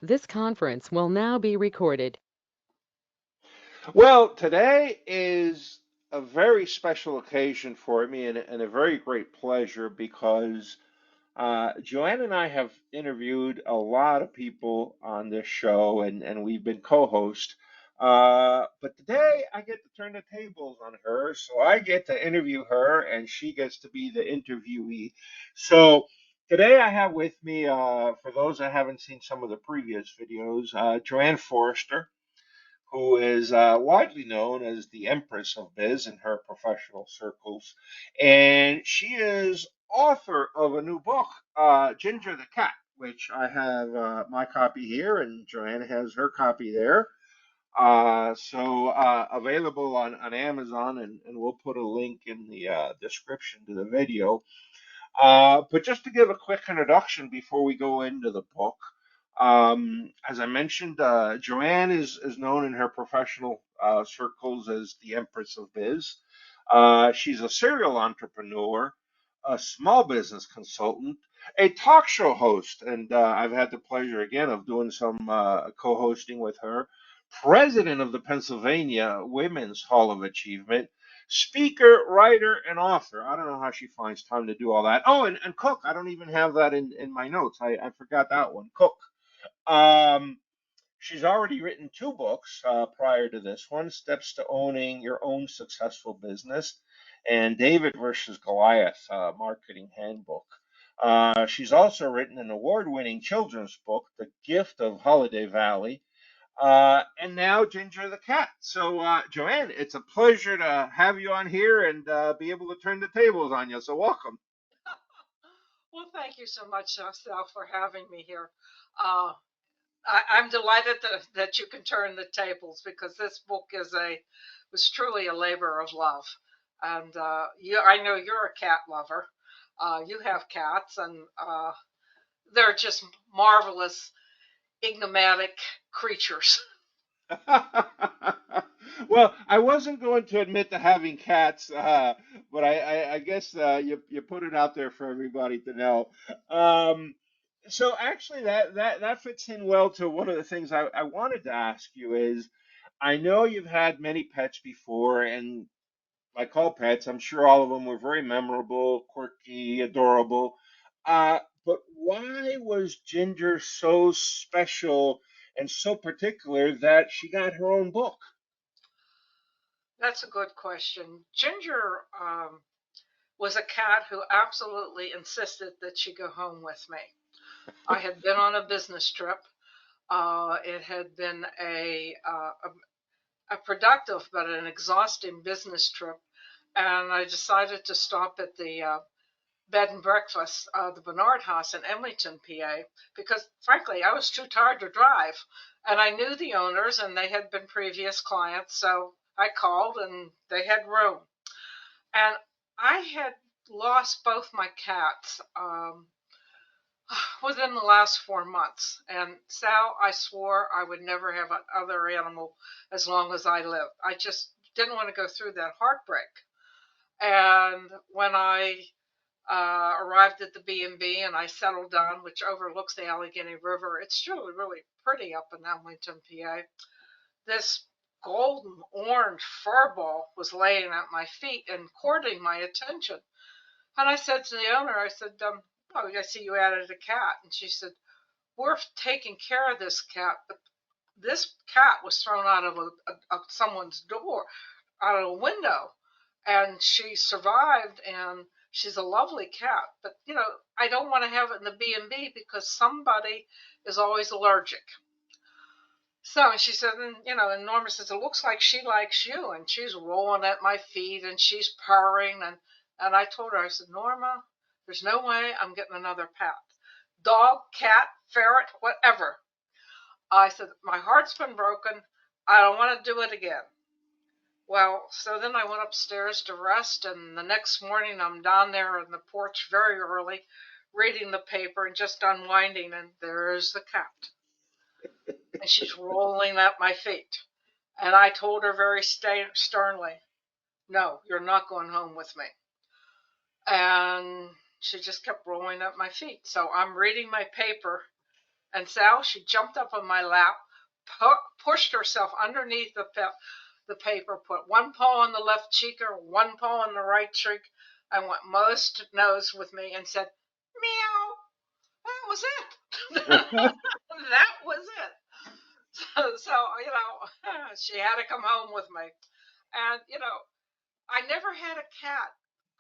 This conference will now be recorded. Well, today is a very special occasion for me and a very great pleasure because JoAnn and I have interviewed a lot of people on this show and we've been co-hosts. But today I get to turn the tables on her, so I get to interview her and she gets to be the interviewee. So today I have with me, for those that haven't seen some of the previous videos, JoAnn Forrester, who is widely known as the Empress of Biz in her professional circles. And she is author of a new book, Ginger the Cat, which I have my copy here, and Joanne has her copy there. So available on Amazon, and we'll put a link in the description to the video. But just to give a quick introduction before we go into the book, as I mentioned, JoAnn is known in her professional circles as the Empress of Biz. She's a serial entrepreneur, a small business consultant, a talk show host, and I've had the pleasure again of doing some co-hosting with her. President of the Pennsylvania Women's Hall of Achievement, speaker, writer, and author. I don't know how she finds time to do all that. Oh, and cook. I don't even have that in my notes. I forgot that one. Cook. Um, she's already written two books prior to this one, Steps to Owning Your Own Successful Business and David versus Goliath, Marketing Handbook. She's also written an award-winning children's book, The Gift of Holiday Valley, and now Ginger the Cat. So, JoAnn, it's a pleasure to have you on here and be able to turn the tables on you. So, welcome. Well, thank you so much, Sal, for having me here. Uh, I'm delighted that you can turn the tables because this book was truly a labor of love. And I know you're a cat lover. You have cats, and they're just marvelous, enigmatic creatures. Well, I wasn't going to admit to having cats, but I guess you put it out there for everybody to know. Um, so actually, that fits in well to one of the things I wanted to ask you is, I know you've had many pets before, and like all pets, I'm sure all of them were very memorable, quirky, adorable. But why was Ginger so special and so particular that she got her own book? That's a good question. Ginger was a cat who absolutely insisted that she go home with me. I had been on a business trip. It had been a productive but an exhausting business trip, and I decided to stop at the bed and breakfast, the Bernard House in Emlington, PA, because frankly I was too tired to drive, and I knew the owners and they had been previous clients, so I called and they had room. And I had lost both my cats within the last 4 months. And Sal, I swore I would never have another animal as long as I lived. I just didn't want to go through that heartbreak. And when I arrived at the B&B and I settled down, which overlooks the Allegheny River, it's really, really pretty up in Elmington, PA. This golden orange fur ball was laying at my feet and courting my attention. And I said to the owner, I said, oh, I see you added a cat. And she said, we're taking care of this cat, but this cat was thrown out of someone's door, out of a window, and she survived, and she's a lovely cat. But I don't want to have it in the B&B because somebody is always allergic. So and she said, and Norma says, it looks like she likes you, and she's rolling at my feet and she's purring, and I told her, I said, Norma, there's no way I'm getting another pet, dog, cat, ferret, whatever. I said, my heart's been broken. I don't want to do it again. Well, so then I went upstairs to rest, and the next morning I'm down there on the porch very early, reading the paper and just unwinding, and there's the cat. And she's rolling at my feet. And I told her very sternly, no, you're not going home with me. And she just kept rolling at my feet. So I'm reading my paper, And Sal, she jumped up on my lap, pushed herself underneath the paper, put one paw on the left cheek or one paw on the right cheek, and went most nose with me and said, meow. That was it. That was it. So, she had to come home with me. And, I never had a cat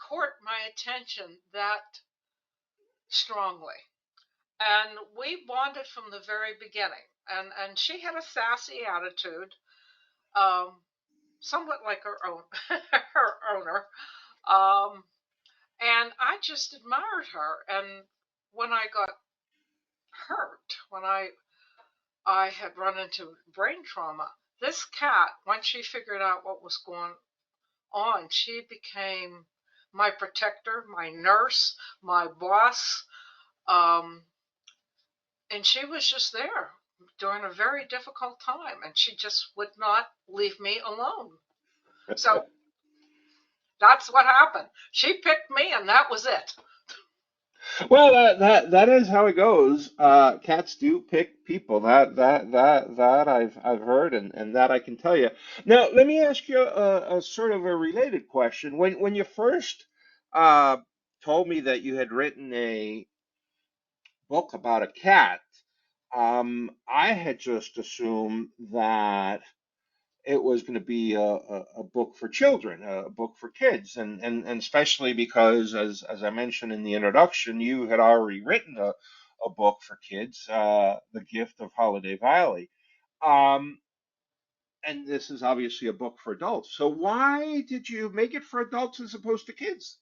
court my attention that strongly. And we bonded from the very beginning. And she had a sassy attitude, somewhat like her own her owner. Um, and I just admired her. And when I got hurt, when I had run into brain trauma, this cat, once she figured out what was going on, she became my protector, my nurse, my boss. Um, and she was just there during a very difficult time, and she just would not leave me alone. So that's what happened. She picked me, and that was it. Well, that is how it goes. Cats do pick people. That I've heard, and that I can tell you. Now, let me ask you a sort of a related question. When you first uh, told me that you had written a book about a cat, I had just assumed that it was going to be a book for children, a book for kids, and especially because, as I mentioned in the introduction, you had already written a book for kids, The Gift of Holiday Valley. Um, and this is obviously a book for adults. So why did you make it for adults as opposed to kids?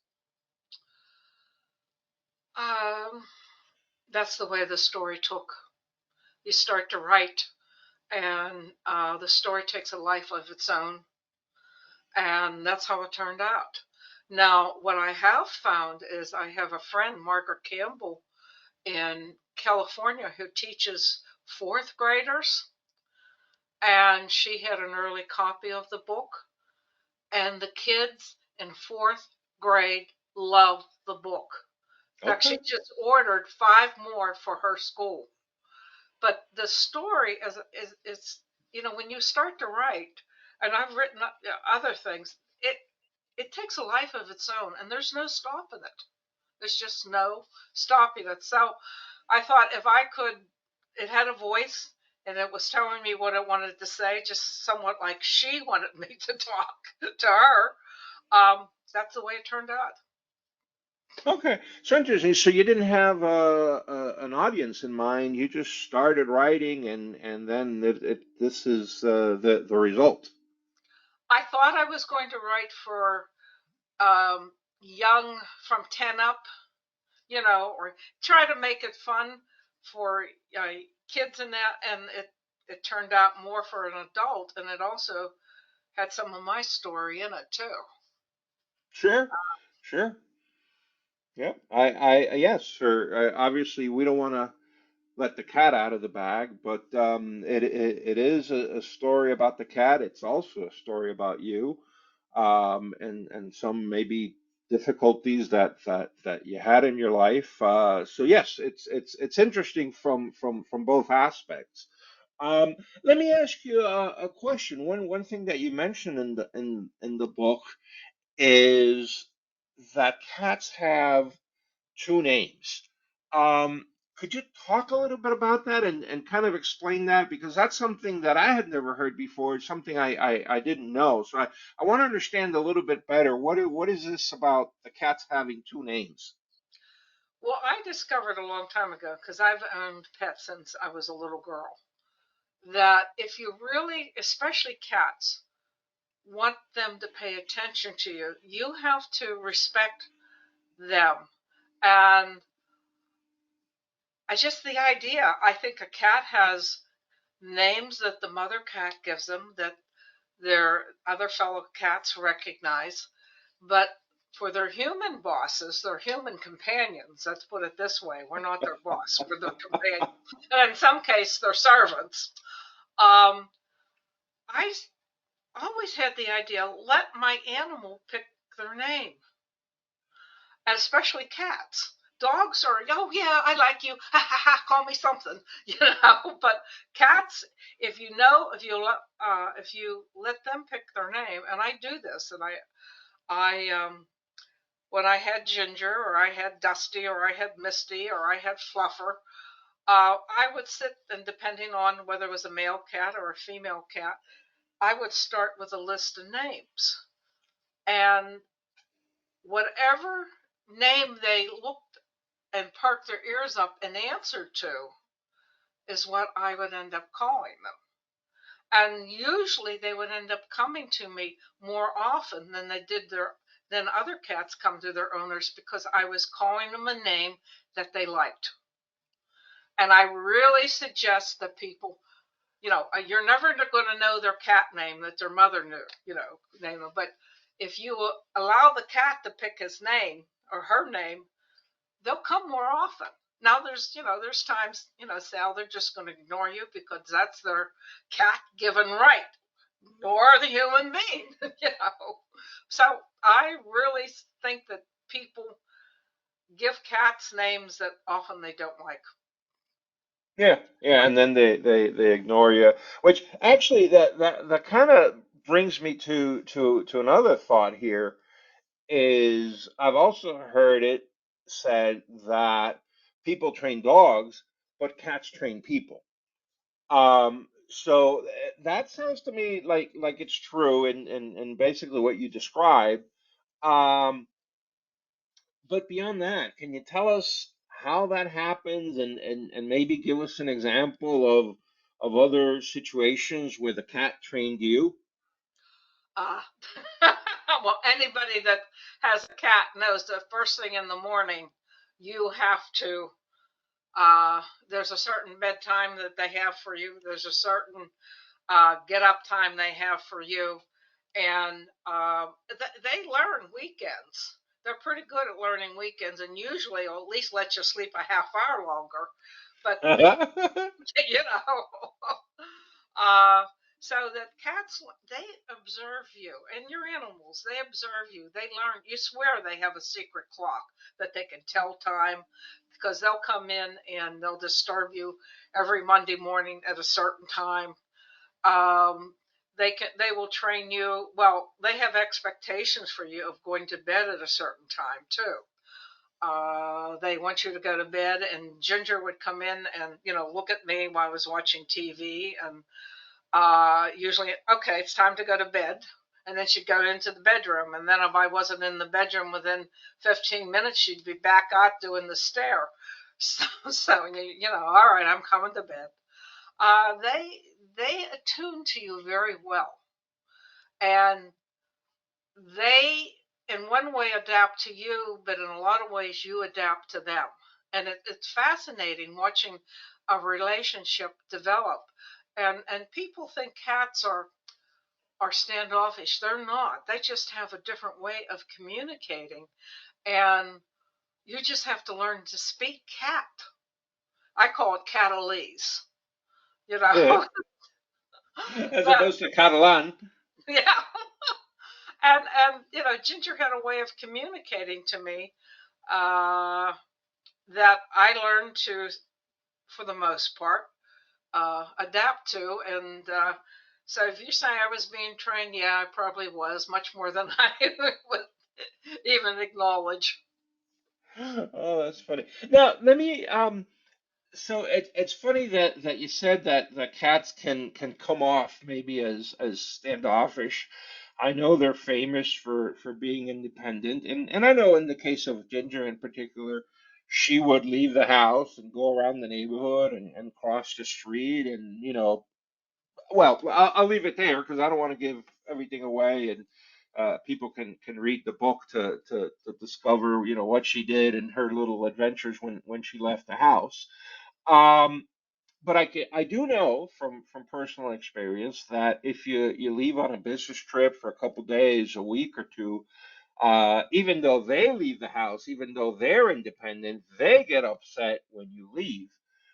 Um, that's the way the story took. You start to write, and the story takes a life of its own, and that's how it turned out. Now, what I have found is I have a friend, Margaret Campbell, in California who teaches fourth graders, and she had an early copy of the book, and the kids in fourth grade love the book. In fact, she Okay, just ordered 5 more for her school. But the story is when you start to write, and I've written other things, it takes a life of its own, and there's no stopping it. There's just no stopping it. So I thought if I could, it had a voice and it was telling me what it wanted to say, just somewhat like she wanted me to talk to her. That's the way it turned out. okay. So interesting. So you didn't have an audience in mind. You just started writing, and then this is the result. I thought I was going to write for young from 10 up, or try to make it fun for kids and that. And it turned out more for an adult, and it also had some of my story in it too. Sure, sure. Yeah, yes, sir. Obviously, we don't want to let the cat out of the bag, but it is a story about the cat. It's also a story about you, and some maybe difficulties that you had in your life. So yes, it's interesting from both aspects. Um, Let me ask you a question. One thing that you mentioned in the book is that cats have two names. Um, could you talk a little bit about that and kind of explain that? Because that's something that I had never heard before. It's something I didn't know. So I want to understand a little bit better. What is this about the cats having two names? Well, I discovered a long time ago, because I've owned pets since I was a little girl, that if you really, especially cats, want them to pay attention to you, you have to respect them. And the idea, I think a cat has names that the mother cat gives them that their other fellow cats recognize. But for their human bosses, their human companions, let's put it this way, we're not their boss, we're their companions. And in some cases, they're servants. Um, I always had the idea, let my animal pick their name, and especially cats. dogs are, oh yeah, I like you, ha ha ha, call me something, But cats, if you let them pick their name, and I do this, and I when I had Ginger, or I had Dusty, or I had Misty, or I had Fluffer, I would sit, and depending on whether it was a male cat or a female cat, I would start with a list of names, and whatever name they looked and perked their ears up and answered to is what I would end up calling them. And usually they would end up coming to me more often than other cats come to their owners, because I was calling them a name that they liked. And I really suggest that people, you're never going to know their cat name that their mother knew, name them. But if you allow the cat to pick his name or her name, they'll come more often. Now there's times, Sal, they're just going to ignore you because that's their cat given right, nor the human being, So I really think that people give cats names that often they don't like. Yeah, yeah, and then they ignore you, which actually that kind of brings me to another thought here. Is I've also heard it said that people train dogs, but cats train people. So that sounds to me like it's true, and basically what you described. Um, but beyond that, can you tell us how that happens, and maybe give us an example of other situations where the cat trained you? Uh, well, anybody that has a cat knows the first thing in the morning, you have to, there's a certain bedtime that they have for you. There's a certain get up time they have for you. And they learn weekends. They're pretty good at learning weekends, and usually, or at least let you sleep a half hour longer. But you know, uh, so that cats, they observe you, and your animals, they observe you. They learn. You swear they have a secret clock that they can tell time, because they'll come in and they'll disturb you every Monday morning at a certain time. um, they will train you. Well, they have expectations for you of going to bed at a certain time too. They want you to go to bed, and Ginger would come in and look at me while I was watching TV, and usually, okay, it's time to go to bed. And then she'd go into the bedroom, and then if I wasn't in the bedroom within 15 minutes, she'd be back out doing the stair. So all right, I'm coming to bed. They attune to you very well, and they in one way adapt to you, but in a lot of ways you adapt to them. And it's fascinating watching a relationship develop. And people think cats are standoffish. They're not. They just have a different way of communicating, and you just have to learn to speak cat. I call it catalese, you Yeah, know. as But opposed to Catalan. yeah, and Ginger had a way of communicating to me, uh, that I learned to, for the most part, adapt to. And so if you say I was being trained, yeah, I probably was, much more than I would even acknowledge. Oh, that's funny. Now, let me so it's funny that you said that the cats can come off maybe as standoffish. I know they're famous for being independent, and I know in the case of Ginger in particular, she would leave the house and go around the neighborhood and cross the street, and well, I'll leave it there because I don't want to give everything away, and people can read the book to discover what she did and her little adventures when she left the house. Um, but I do know from personal experience that if you leave on a business trip for a couple days, a week or two, even though they leave the house, even though they're independent, they get upset when you leave.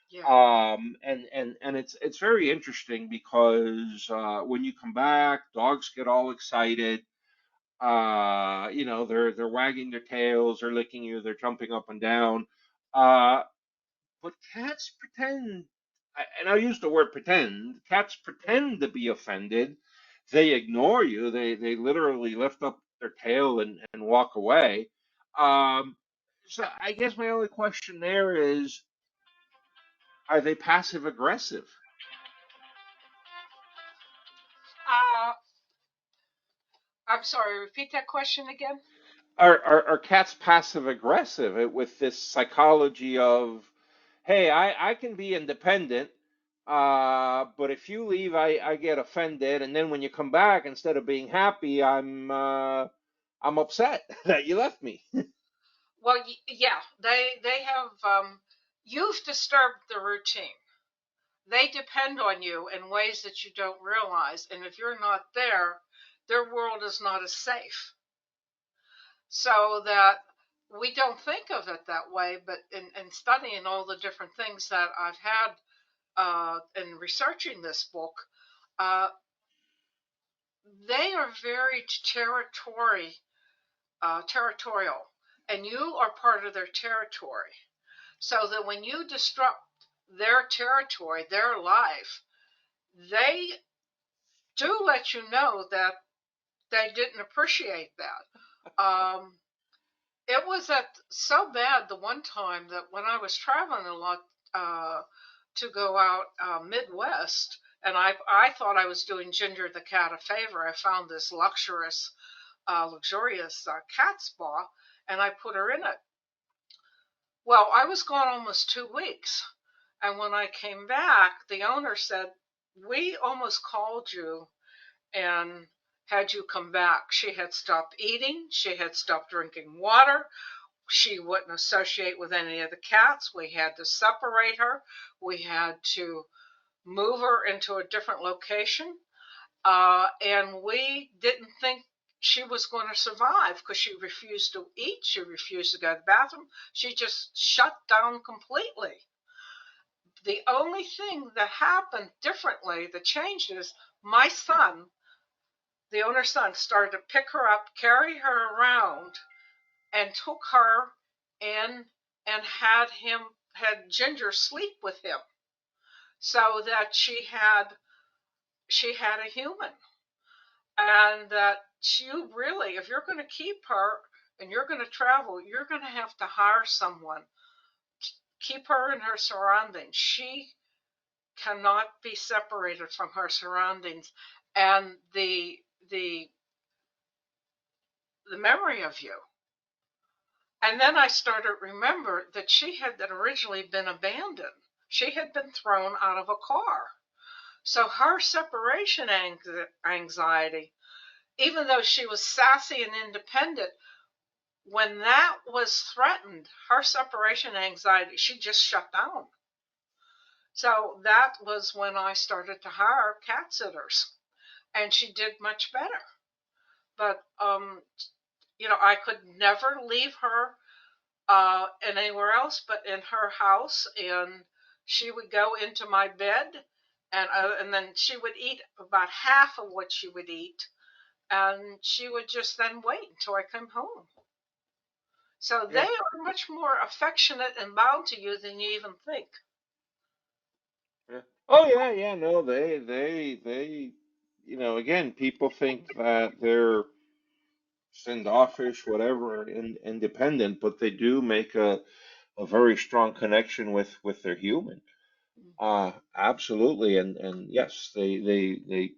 Yeah, And it's very interesting because when you come back, dogs get all excited. They're wagging their tails, they're licking you, they're jumping up and down. Uh, but cats pretend, and I'll use the word pretend. Cats pretend to be offended. They ignore you. They literally lift up their tail and walk away. Um, so I guess my only question there is, are they passive aggressive? Uh, I'm sorry, repeat that question again. Are cats passive aggressive with this psychology of, hey, I can be independent, but if you leave, I get offended, and then when you come back, instead of being happy, I'm upset that you left me. Well, yeah, they have. You've disturbed the routine. They depend on you in ways that you don't realize, and if you're not there, their world is not as safe. So that we don't think of it that way, but in studying all the different things that I've had in researching this book, uh, they are very territorial, and you are part of their territory. So that when you disrupt their territory, their life, they do let you know that they didn't appreciate that. It was so bad the one time that when I was traveling a lot uh, to go out Midwest, and I thought I was doing Ginger the cat a favor. I found this luxurious cat spa, and I put her in it. Well, I was gone almost 2 weeks, and when I came back, the owner said, "We almost called you and had you come back." She had stopped eating, she had stopped drinking water, she wouldn't associate with any of the cats. We had to separate her, we had to move her into a different location, and we didn't think she was going to survive because she refused to eat, she refused to go to the bathroom, she just shut down completely. The only thing that happened differently that changed is my son, the owner's son, started to pick her up, carry her around, and took her in and had Ginger sleep with him, so that she had a human, and that you really, if you're going to keep her and you're going to travel, you're going to have to hire someone. Keep her in her surroundings. She cannot be separated from her surroundings, and the memory of you. And then I started to remember that she had originally been abandoned. She had been thrown out of a car. So her separation anxiety, even though she was sassy and independent, when that was threatened, her separation anxiety, she just shut down. So that was when I started to hire cat sitters, and she did much better. But I could never leave her anywhere else but in her house, and she would go into my bed, and then she would eat about half of what she would eat, and she would just then wait until I come home. So they Yeah, are much more affectionate and bound to you than you even think. yeah. Oh yeah, yeah. No, they. Again, people think that they're standoffish, whatever, independent, but they do make a very strong connection with their human. Absolutely, and yes, they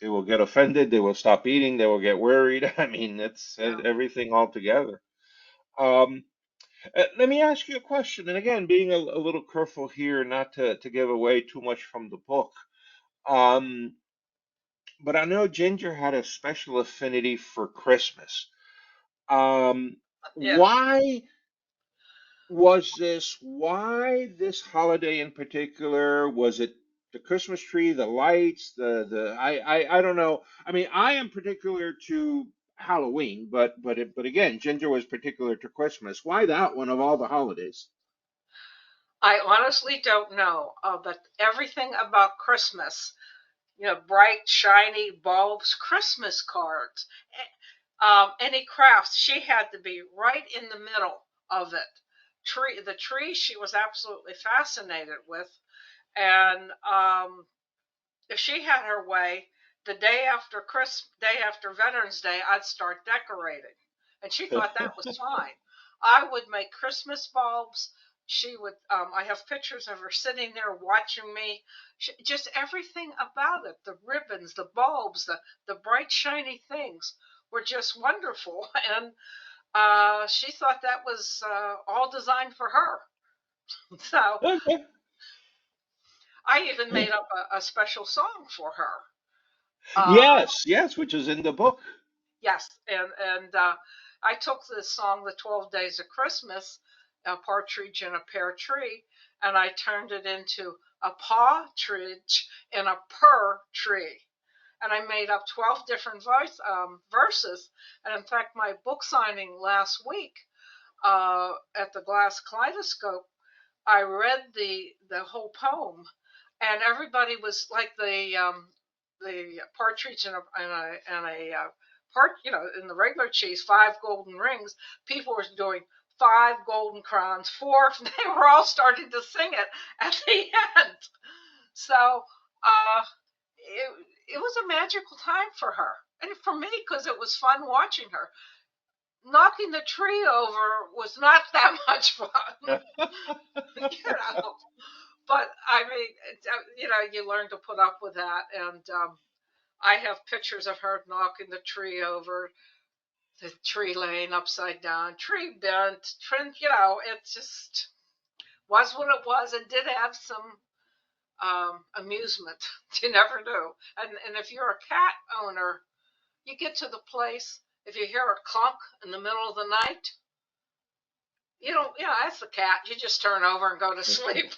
will get offended, they will stop eating, they will get worried. I mean, it's Yeah. everything all together. Um, Let me ask you a question, and again, being a little careful here, not to give away too much from the book. Um, but I know Ginger had a special affinity for Christmas. Um, Yeah. why why this holiday in particular? Was it the Christmas tree, the lights, I don't know. I mean, I am particular to Halloween, but again, Ginger was particular to Christmas. Why that one of all the holidays? I honestly don't know, but everything about Christmas, bright, shiny bulbs, Christmas cards. Any crafts, she had to be right in the middle of it. The tree she was absolutely fascinated with. And if she had her way, the day after Veterans Day, I'd start decorating, and she thought that was fine. I would make Christmas bulbs. She would. I have pictures of her sitting there watching me. Just everything about it, the ribbons, the bulbs, the bright shiny things were just wonderful, and she thought that was all designed for her. So Okay. I even made up a special song for her. Uh, Yes, yes, which is in the book. yes, and I took this song, "The 12 Days of Christmas," a partridge in a pear tree, and I turned it into a partridge in a pear tree. And I made up 12 different verses. And in fact, my book signing last week at the Glass Kaleidoscope, I read the whole poem, and everybody was like the partridge and a part, in the regular cheese, 5 golden rings. People were doing 5 golden crowns, four. They were all starting to sing it at the end. So it it was a magical time for her, and for me because it was fun watching her. Knocking the tree over was not that much fun, you know. But I mean, you learn to put up with that, and I have pictures of her knocking the tree over, the tree laying upside down, tree bent, it just was what it was, and did have some amusement. You never knew. And if you're a cat owner, you get to the place, if you hear a clunk in the middle of the night, that's the cat. You just turn over and go to sleep.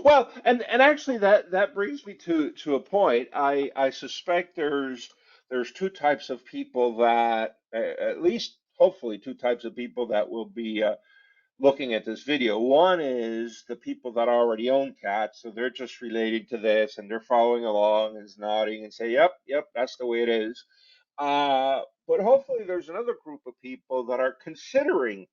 Well, and actually that brings me to a point. I suspect there's two types of people that at least hopefully two types of people that will be looking at this video. One is the people that already own cats, so they're just relating to this and they're following along and nodding and say, "Yep, yep, that's the way it is." But hopefully there's another group of people that are considering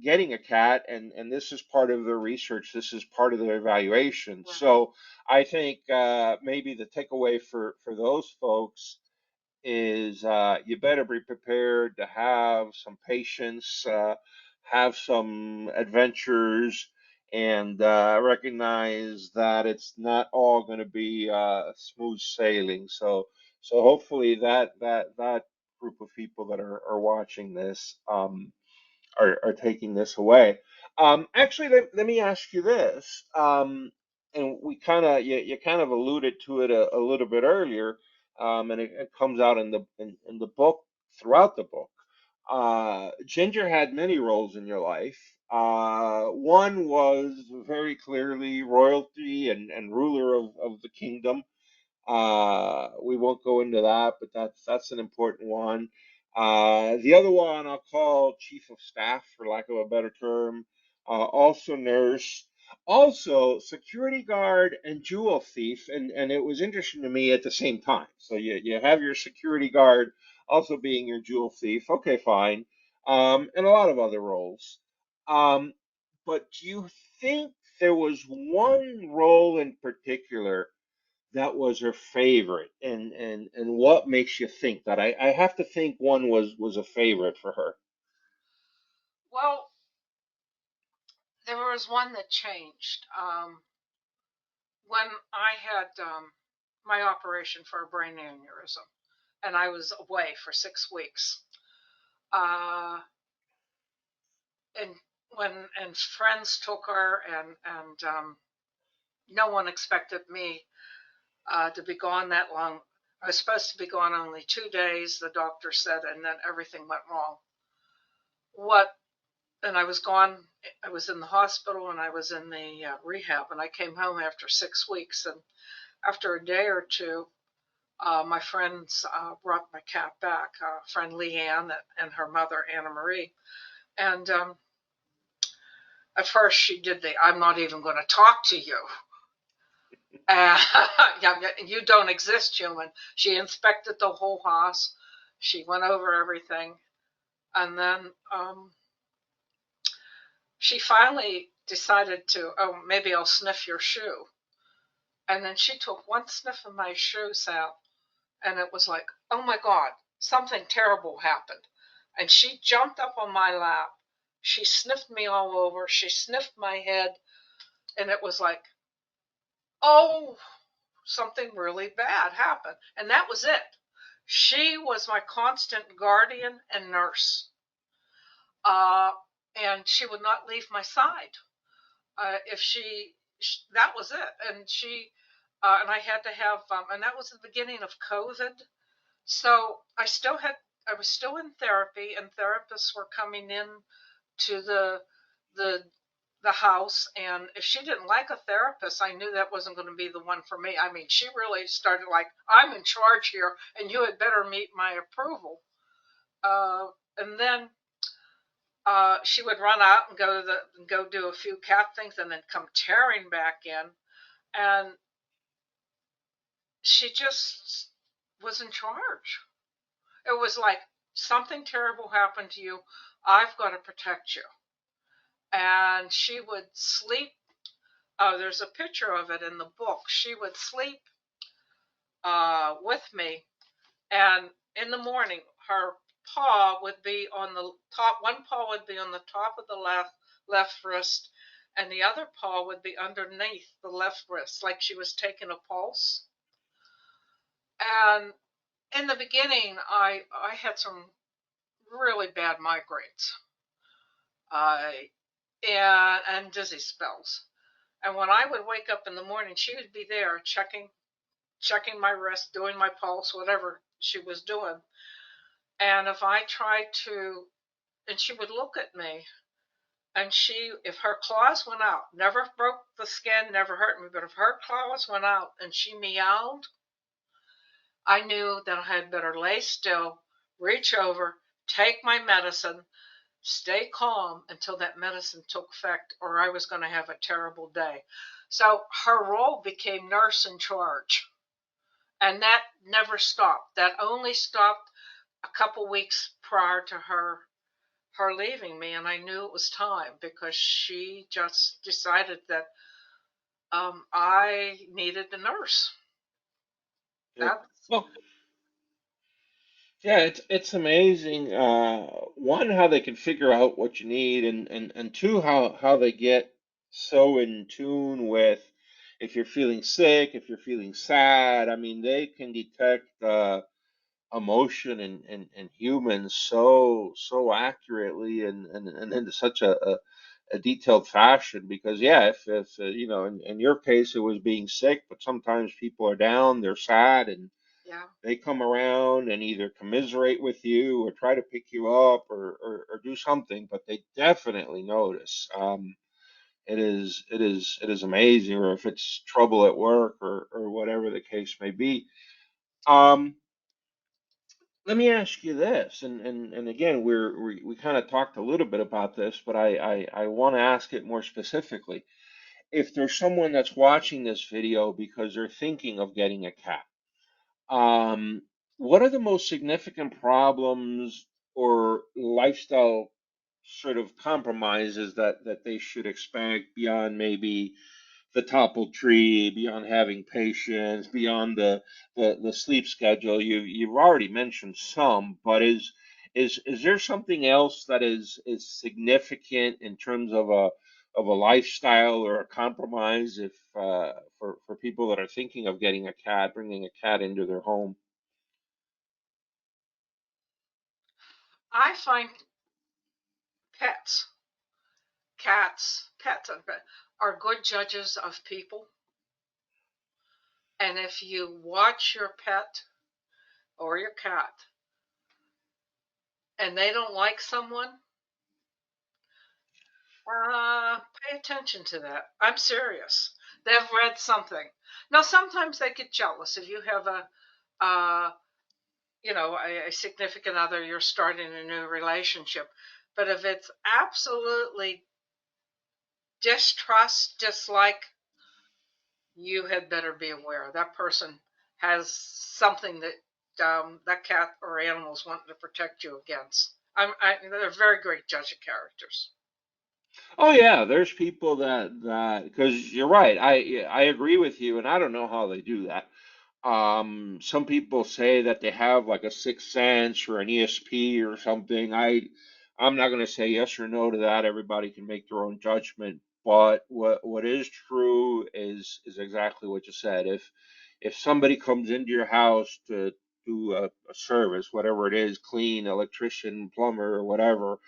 getting a cat, and this is part of their research. This is part of their evaluation. Right. So I think maybe the takeaway for those folks is you better be prepared to have some patience, have some adventures, and recognize that it's not all going to be smooth sailing. So hopefully that group of people that are watching this are taking this away. Actually, let me ask you this, and we you kind of alluded to it a little bit earlier, and it comes out in the book throughout the book. Ginger had many roles in your life. One was very clearly royalty and ruler of the kingdom. We won't go into that, but that's an important one. The other one I'll call chief of staff, for lack of a better term. Also nurse, also security guard and jewel thief, and it was interesting to me at the same time. So you have your security guard also being your jewel thief. Okay, fine. And a lot of other roles. Um, but do you think there was one role in particular that was her favorite, and what makes you think that? I have to think one was a favorite for her. Well, there was one that changed. When I had my operation for a brain aneurysm, and I was away for 6 weeks. Uh, and friends took her, and no one expected me to be gone that long. I was supposed to be gone only 2 days, the doctor said, and then everything went wrong. What? And I was gone. I was in the hospital and I was in the rehab, and I came home after 6 weeks. And after a day or two, my friends brought my cat back, friend Leanne and her mother, Anna Marie. And at first she did the "I'm not even going to talk to you." Uh, yeah, you don't exist, human. She inspected the whole house. She went over everything. And then she finally decided to, oh, maybe I'll sniff your shoe. And then she took one sniff of my shoe, Sal, and it was like, oh my God, something terrible happened. And she jumped up on my lap. She sniffed me all over. She sniffed my head. And it was like, oh, something really bad happened. And that was it. She was my constant guardian and nurse. Uh, and she would not leave my side. If that was it. And I had to have, and that was the beginning of COVID. So I was still in therapy, and therapists were coming in to the the house. And if she didn't like a therapist, I knew that wasn't going to be the one for me. I mean, she really started like, I'm in charge here, and you had better meet my approval. And then she would run out and go do a few cat things, and then come tearing back in. And she just was in charge. It was like, something terrible happened to you. I've got to protect you. And she would sleep. There's a picture of it in the book. She would sleep with me, and in the morning, her paw would be on the top. One paw would be on the top of the left wrist, and the other paw would be underneath the left wrist, like she was taking a pulse. And in the beginning, I had some really bad migraines, and dizzy spells. And when I would wake up in the morning, she would be there checking my wrist, doing my pulse, whatever she was doing. And if I tried to, and she would look at me, and if her claws went out, never broke the skin, never hurt me, but if her claws went out and she meowed, I knew that I had better lay still, reach over, take my medicine, stay calm until that medicine took effect, or I was going to have a terrible day. So her role became nurse in charge. And that never stopped. That only stopped a couple weeks prior to her leaving me, and I knew it was time, because she just decided that I needed a nurse. Yeah. That's Well, yeah, it's amazing. One, how they can figure out what you need, and two, how they get so in tune with if you're feeling sick, if you're feeling sad. I mean, they can detect emotion in humans so accurately and in such a detailed fashion. Because yeah, if you know, in your case, it was being sick, but sometimes people are down, they're sad, and yeah. they come around and either commiserate with you or try to pick you up or do something, but they definitely notice. It is amazing, or if it's trouble at work or whatever the case may be. Um, Let me ask you this, and again, we kind of talked a little bit about this, but I want to ask it more specifically. If there's someone that's watching this video because they're thinking of getting a cat, um, what are the most significant problems or lifestyle sort of compromises that they should expect beyond maybe the toppled tree, beyond having patience, beyond the sleep schedule? You've already mentioned some, but is there something else that is significant in terms of a lifestyle or a compromise if for people that are thinking of getting a cat, bringing a cat into their home? I find pets, pets are good judges of people. And if you watch your pet or your cat and they don't like someone, pay attention to that. I'm serious. They've read something. Now, sometimes they get jealous if you have uh, a significant other, you're starting a new relationship. But if it's absolutely distrust, dislike, you had better be aware that person has something that that cat or animal is wanting to protect you against. They're very great judge of characters. Oh yeah, there's people that because you're right. I agree with you, and I don't know how they do that. Some people say that they have like a sixth sense or an ESP or something. I'm not going to say yes or no to that. Everybody can make their own judgment. But what is true is exactly what you said. If somebody comes into your house to do a service, whatever it is, clean, electrician, plumber, or whatever,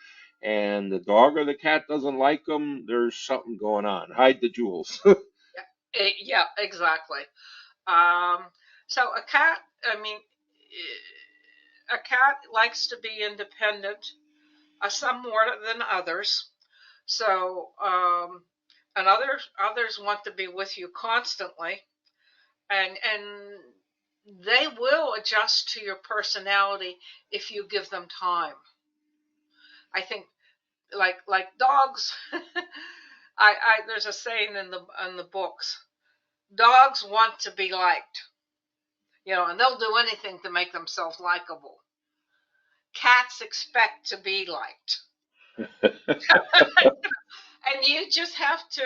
and the dog or the cat doesn't like them, there's something going on. Hide the jewels. Yeah, yeah, exactly. Um, so a cat, I mean, a cat likes to be independent, some more than others. So, and others want to be with you constantly, and they will adjust to your personality if you give them time. I think like dogs. There's a saying in the books. Dogs want to be liked, and they'll do anything to make themselves likable. Cats expect to be liked. And you just have to,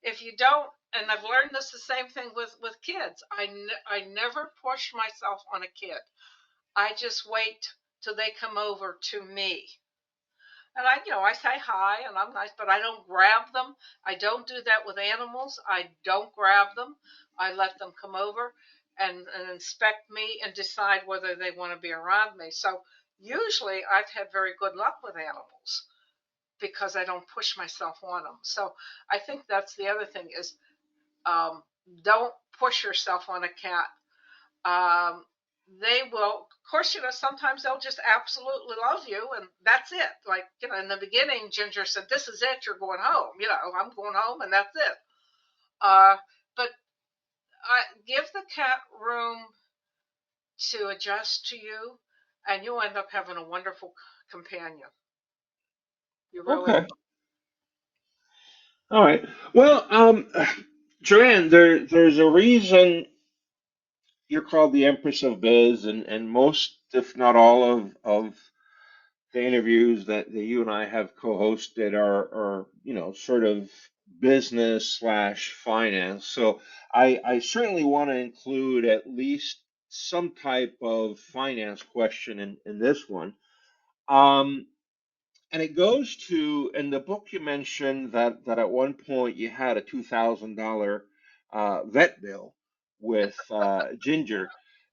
if you don't, and I've learned this the same thing with kids. I never push myself on a kid. I just wait till they come over to me. And I say hi and I'm nice, but I don't grab them. I don't do that with animals. I don't grab them. I let them come over and inspect me and decide whether they want to be around me. So usually I've had very good luck with animals because I don't push myself on them. So I think that's the other thing is um, don't push yourself on a cat. Um, they will, of course, sometimes they'll just absolutely love you, and that's it. Like, in the beginning, Ginger said, "This is it. You're going home." I'm going home, and that's it. Uh, but give the cat room to adjust to you, and you'll end up having a wonderful companion. You really Okay. will. All right. Well, JoAnn, there's a reason you're called the Empress of Biz, and most, if not all, of the interviews that you and I have co-hosted are sort of business slash finance. So I certainly want to include at least some type of finance question in this one. Um, and it goes to, in the book you mentioned that at one point you had a $2,000 vet bill with Ginger.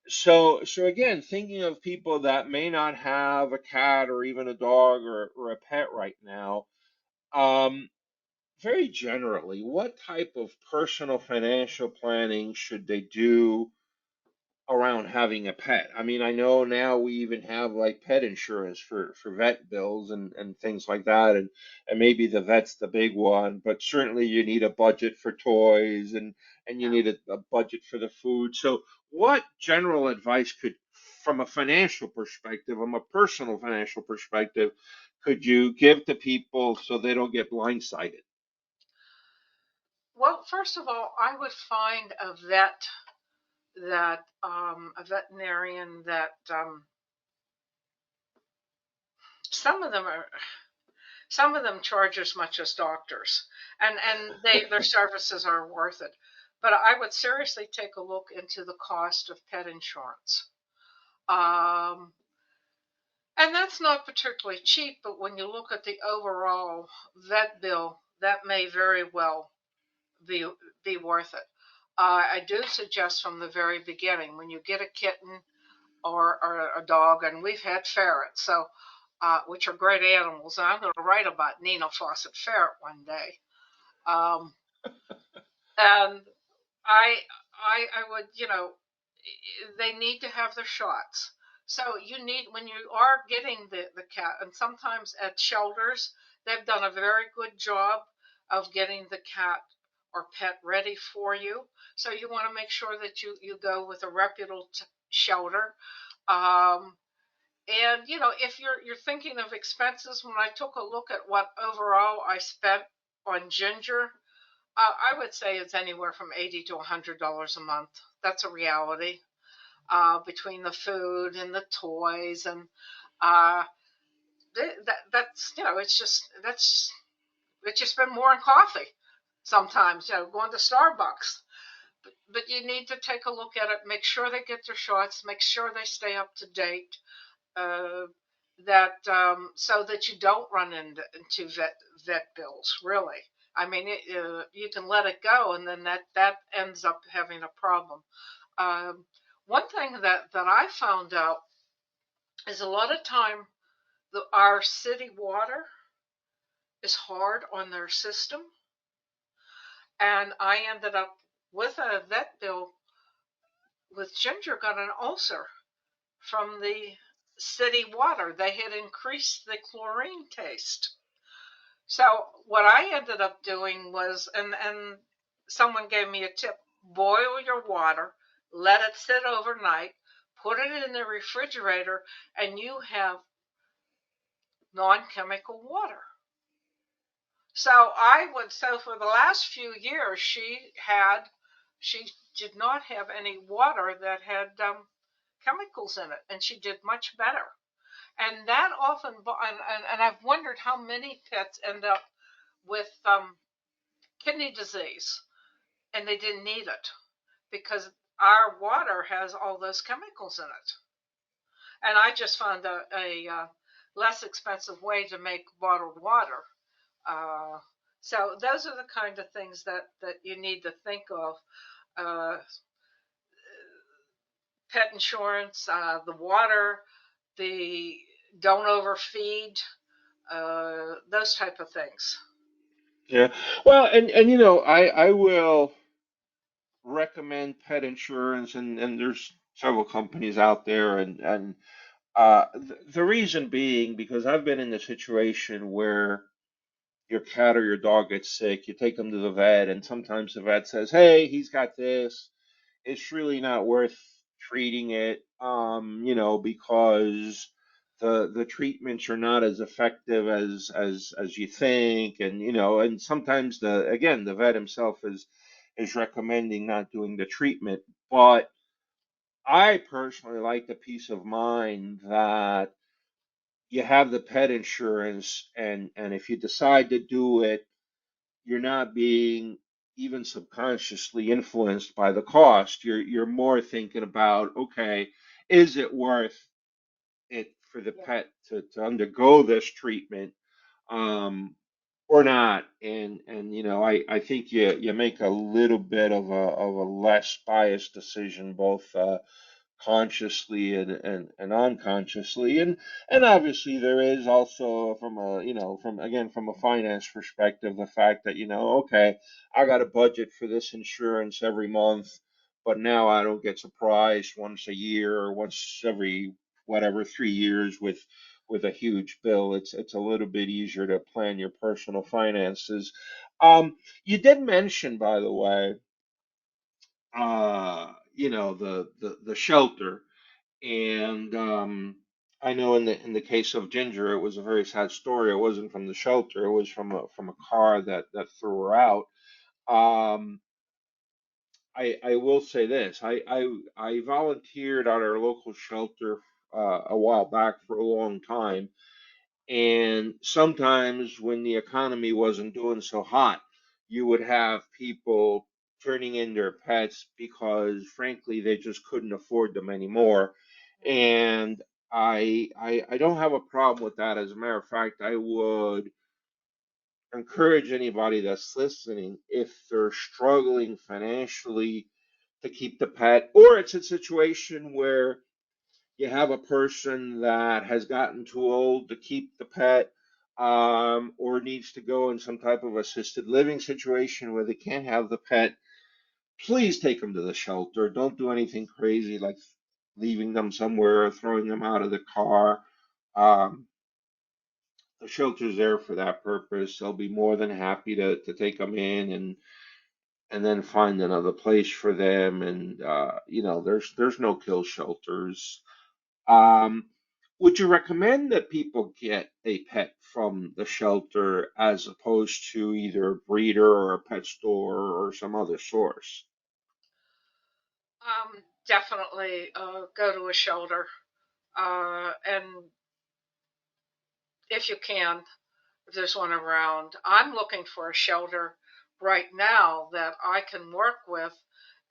So again, thinking of people that may not have a cat or even a dog or a pet right now, um, very generally, what type of personal financial planning should they do around having a pet? I mean, I know now we even have like pet insurance for vet bills and things like that, and maybe the vet's the big one, but certainly you need a budget for toys and you Yeah. need a budget for the food. So, what general advice could, from a financial perspective, from a personal financial perspective, could you give to people so they don't get blindsided? Well, first of all, I would find a veterinarian that some of them are some of them charge as much as doctors, and their services are worth it. But I would seriously take a look into the cost of pet insurance. Um, and that's not particularly cheap, but when you look at the overall vet bill, that may very well be be worth it. I do suggest from the very beginning when you get a kitten or a dog, and we've had ferrets, so which are great animals. And I'm going to write about Nina Fawcett Ferret one day. Um, and I, I would, they need to have their shots. So you need when you are getting the cat, and sometimes at shelters they've done a very good job of getting the cat or pet ready for you. So you want to make sure that you go with a reputable shelter. Um, and if you're thinking of expenses, when I took a look at what overall I spent on Ginger, I would say it's anywhere from $80 to $100 a month. That's a reality. Between the food and the toys and uh, that's it's just that you spend more on coffee sometimes. Going to Starbucks. But you need to take a look at it. Make sure they get their shots. Make sure they stay up to date. Uh, that so that you don't run into vet bills. Really, I mean, you can let it go, and then that ends up having a problem. Um, One thing that I found out is a lot of time our city water is hard on their system, and I ended up with a vet bill with Ginger got an ulcer from the city water. They had increased the chlorine taste. So what I ended up doing was, and someone gave me a tip: boil your water, let it sit overnight, put it in the refrigerator, and you have non-chemical water. So for the last few years, she did not have any water that had chemicals in it, and she did much better. And that often, and I've wondered how many pets end up with kidney disease, and they didn't need it because our water has all those chemicals in it. And I just found a less expensive way to make bottled water. Uh, so those are the kind of things that you need to think of. Uh, Pet insurance, the water, the don't overfeed, those type of things. Yeah. Well, and I will recommend pet insurance, and there's several companies out there, and the reason being because I've been in the situation where your cat or your dog gets sick, you take them to the vet, and sometimes the vet says, "Hey, he's got this. It's really not worth treating it, because the treatments are not as effective as you think, and sometimes the vet himself is recommending not doing the treatment, but I personally like the peace of mind that you have the pet insurance, and if you decide to do it, you're not being even subconsciously influenced by the cost. You're more thinking about, okay, is it worth it for the Yeah. pet to undergo this treatment, or not? And I think you make a little bit of a less biased decision, both consciously and unconsciously, and obviously there is also from a from again from a finance perspective the fact that okay, I got a budget for this insurance every month, but now I don't get surprised once a year or once every whatever 3 years with a huge bill. It's a little bit easier to plan your personal finances. You did mention, by the way, the shelter, and I know in the case of Ginger, it was a very sad story. It wasn't from the shelter; it was from a car that threw her out. Um, I will say this: I volunteered at our local shelter a while back for a long time, and sometimes when the economy wasn't doing so hot, you would have people turning in their pets because, frankly, they just couldn't afford them anymore. And I don't have a problem with that. As a matter of fact, I would encourage anybody that's listening, if they're struggling financially to keep the pet, or it's a situation where you have a person that has gotten too old to keep the pet, or needs to go in some type of assisted living situation where they can't have the pet, please take them to the shelter. Don't do anything crazy like leaving them somewhere or throwing them out of the car. Um, the shelter's there for that purpose. They'll be more than happy to take them in and then find another place for them. And there's no kill shelters. Um, Would you recommend that people get a pet from the shelter as opposed to either a breeder or a pet store or some other source? Definitely go to a shelter, and if you can, if there's one around. I'm looking for a shelter right now that I can work with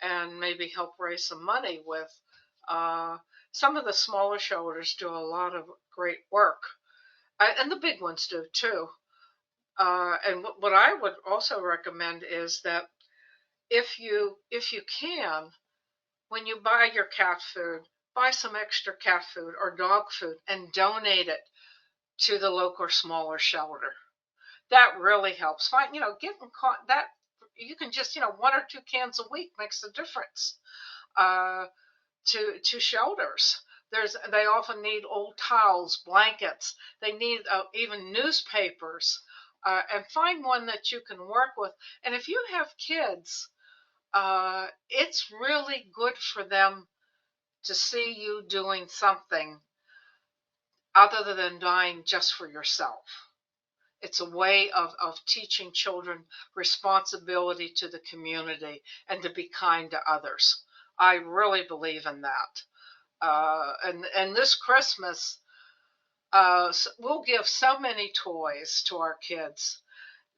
and maybe help raise some money with. Uh, some of the smaller shelters do a lot of great work, and the big ones do too. And what I would also recommend is that if you can, when you buy your cat food, buy some extra cat food or dog food and donate it to the local smaller shelter. That really helps. Getting caught that you can just, 1 or 2 cans a week makes a difference. Uh, to shelters. They often need old towels, blankets. They need even newspapers, and find one that you can work with. And if you have kids, it's really good for them to see you doing something other than dying just for yourself. It's a way of teaching children responsibility to the community and to be kind to others. I really believe in that. And this Christmas, we'll give so many toys to our kids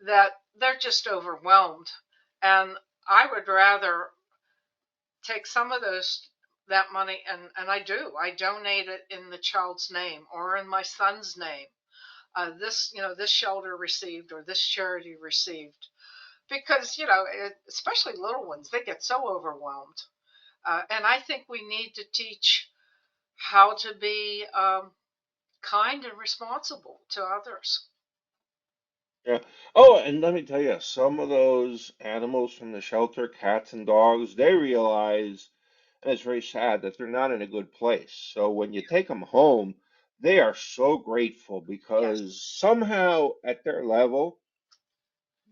that they're just overwhelmed. And I would rather take some of that money, and I donate it in the child's name or in my son's name. This shelter received or this charity received, because especially little ones, they get so overwhelmed. And I think we need to teach how to be kind and responsible to others. Yeah. Oh, and let me tell you, some of those animals from the shelter, cats and dogs, they realize, and it's very sad, that they're not in a good place. So when you take them home, they are so grateful Yes. because somehow at their level,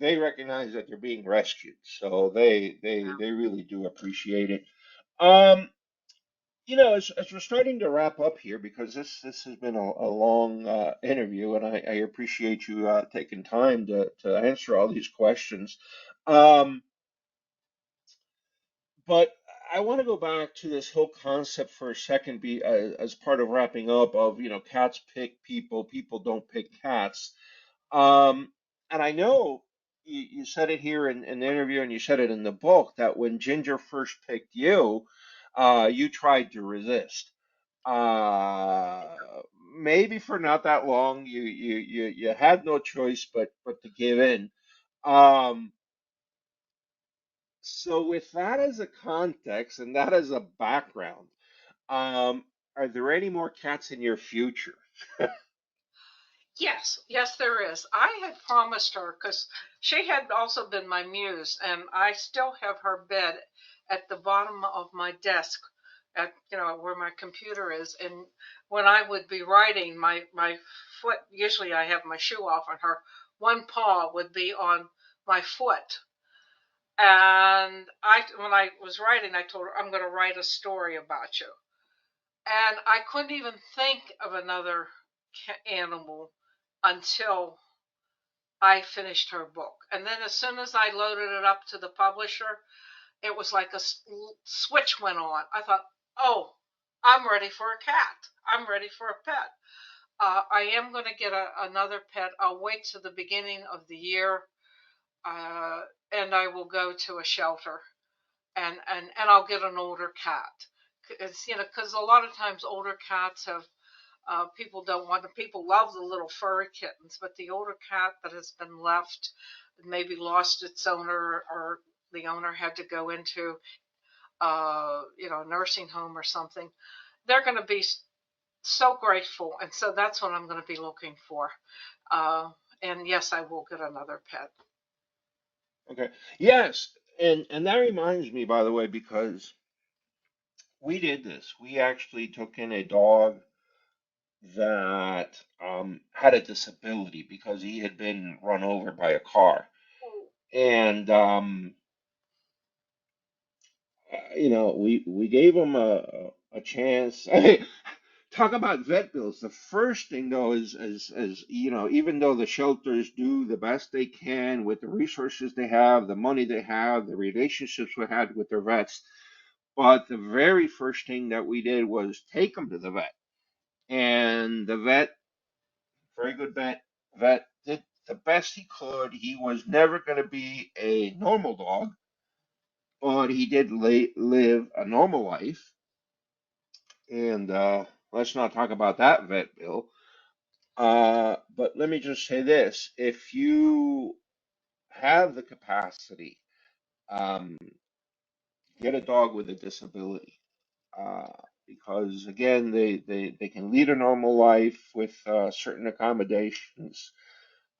they recognize that they're being rescued. So they really do appreciate it. Um, as we're starting to wrap up here, because this has been a long interview, and I appreciate you taking time to answer all these questions. Um, but I want to go back to this whole concept for a second, as part of wrapping up of, cats pick people, people don't pick cats. Um, and I know you said it here in the interview, and you said it in the book that when Ginger first picked you, you tried to resist. Uh, Maybe for not that long, you had no choice but to give in. Um, so with that as a context and that as a background, um, are there any more cats in your future? Yes, yes, there is. I had promised her, because she had also been my muse, and I still have her bed at the bottom of my desk, at where my computer is. And when I would be writing, my foot, usually I have my shoe off, and her one paw would be on my foot. And when I was writing, I told her, I'm going to write a story about you. And I couldn't even think of another animal until I finished her book. And then as soon as I loaded it up to the publisher, it was like a switch went on. I thought, oh, I'm ready for a cat. I'm ready for a pet. I am going to get another pet. I'll wait to the beginning of the year, uh, and I will go to a shelter, and I'll get an older cat. It's, because a lot of times older cats have, people don't want them. People love the little furry kittens, but the older cat that has been left, maybe lost its owner, or the owner had to go into, a nursing home or something, they're going to be so grateful. And so that's what I'm going to be looking for. Uh, and yes, I will get another pet. Okay. Yes, and that reminds me, by the way, because we did this. We actually took in a dog that had a disability because he had been run over by a car. And we gave him a chance. talk about vet bills. The first thing though is even though the shelters do the best they can with the resources they have, the money they have, the relationships we had with their vets, but the very first thing that we did was take them to the vet. And the vet, very good vet did the best he could. He was never going to be a normal dog, but he did live a normal life. And let's not talk about that vet bill. But let me just say this: if you have the capacity, um, get a dog with a disability. Uh, because again, they can lead a normal life with certain accommodations.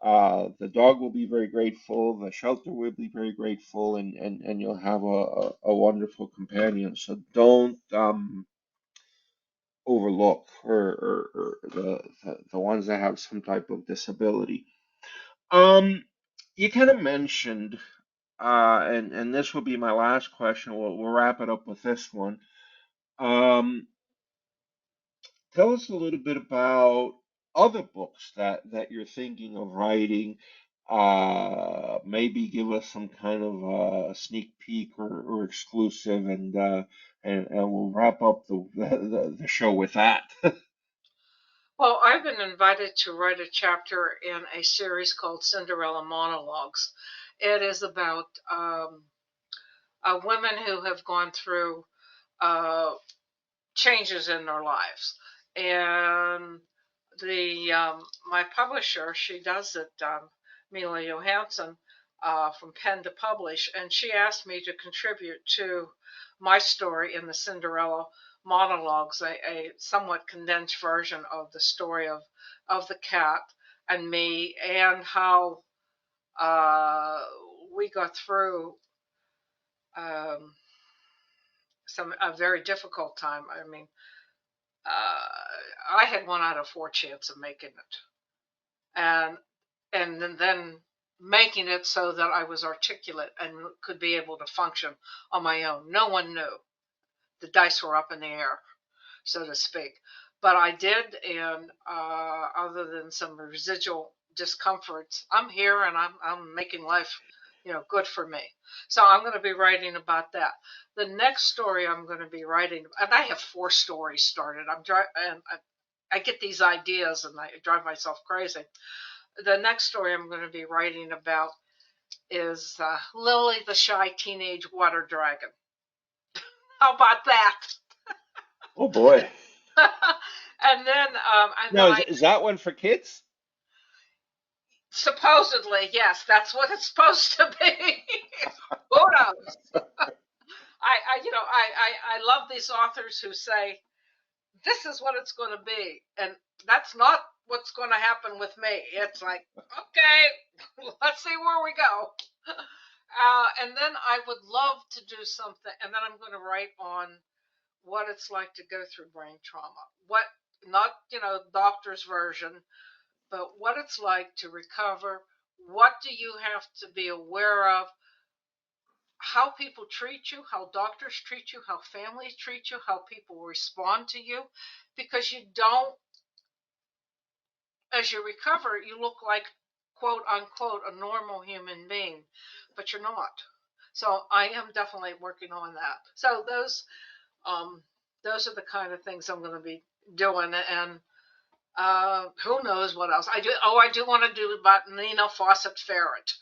The dog will be very grateful, the shelter will be very grateful, and you'll have a wonderful companion. So don't overlook or the ones that have some type of disability. Um, you kind of mentioned, and this will be my last question. We'll wrap it up with this one. Um, Tell us a little bit about other books that you're thinking of writing. Maybe give us some kind of sneak peek or exclusive, and we'll wrap up the show with that. Well, I've been invited to write a chapter in a series called Cinderella Monologues. It is about women who have gone through uh, changes in their lives. And the my publisher, she does it, Mila Johansson, from Pen to Publish, and she asked me to contribute to my story in the Cinderella monologues, a somewhat condensed version of the story of the cat and me, and how uh, we got through um, a very difficult time. I mean, I had 1 out of 4 chance of making it, and then making it so that I was articulate and could be able to function on my own. No one knew. The dice were up in the air, so to speak. But I did, and other than some residual discomforts, I'm here and I'm making life, good for me. So I'm going to be writing about that. The next story I'm going to be writing, and I have 4 stories started. I get these ideas and I drive myself crazy. The next story I'm going to be writing about is Lily the Shy Teenage Water Dragon. How about that? Oh boy. And then Now, I is that one for kids? supposedly, yes, that's what it's supposed to be. Who knows? I love these authors who say this is what it's going to be, and that's not what's going to happen with me. It's like, okay, let's see where we go. And then I would love to do something, and then I'm going to write on what it's like to go through brain trauma. What, not, doctor's version, but what it's like to recover. What do you have to be aware of? How people treat you, how doctors treat you, how families treat you, how people respond to you, because you don't, as you recover, you look like, quote unquote, a normal human being, but you're not. So I am definitely working on that. So those are the kind of things I'm going to be doing, and who knows what else I do. Oh, I do want to do about Nina Fawcett Ferret.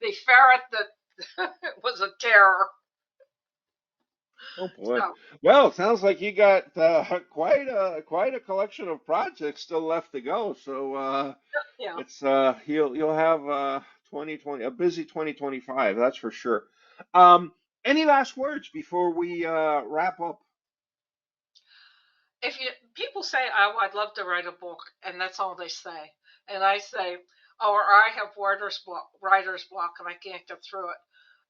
The ferret that was a terror. Oh boy. So Well, it sounds like you got quite a collection of projects still left to go. So yeah. it's you'll have 2020, a busy 2025, that's for sure. Um, any last words before we wrap up? If you people say, "Oh, I'd love to write a book," and that's all they say, and I say, "Oh, or I have writer's block, and I can't get through it,"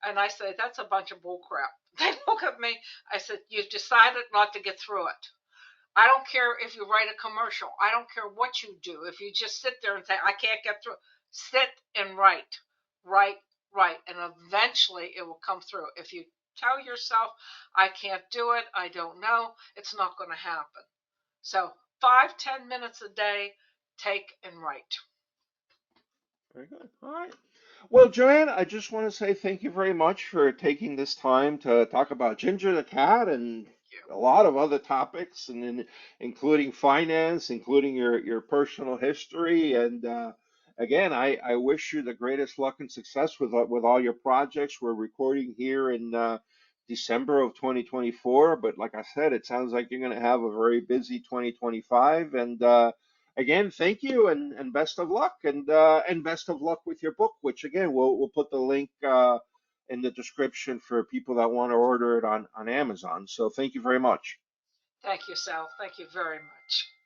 and I say, "That's a bunch of bullcrap." They look at me. I said, "You've decided not to get through it. I don't care if you write a commercial. I don't care what you do. If you just sit there and say, I can't get through, sit and write, write, write, and eventually it will come through. If you tell yourself, I can't do it, I don't know, it's not going to happen. So 5-10 minutes a day, take and write. Very good. All right. Well, JoAnn, I just want to say thank you very much for taking this time to talk about Ginger the cat and a lot of other topics, and including finance, including your personal history. And again, I wish you the greatest luck and success with all your projects. We're recording here in December of 2024, but like I said, it sounds like you're going to have a very busy 2025. And again, thank you and best of luck and best of luck with your book, which again we'll put the link in the description for people that want to order it on Amazon. So thank you very much. Thank you, Sal. Thank you very much.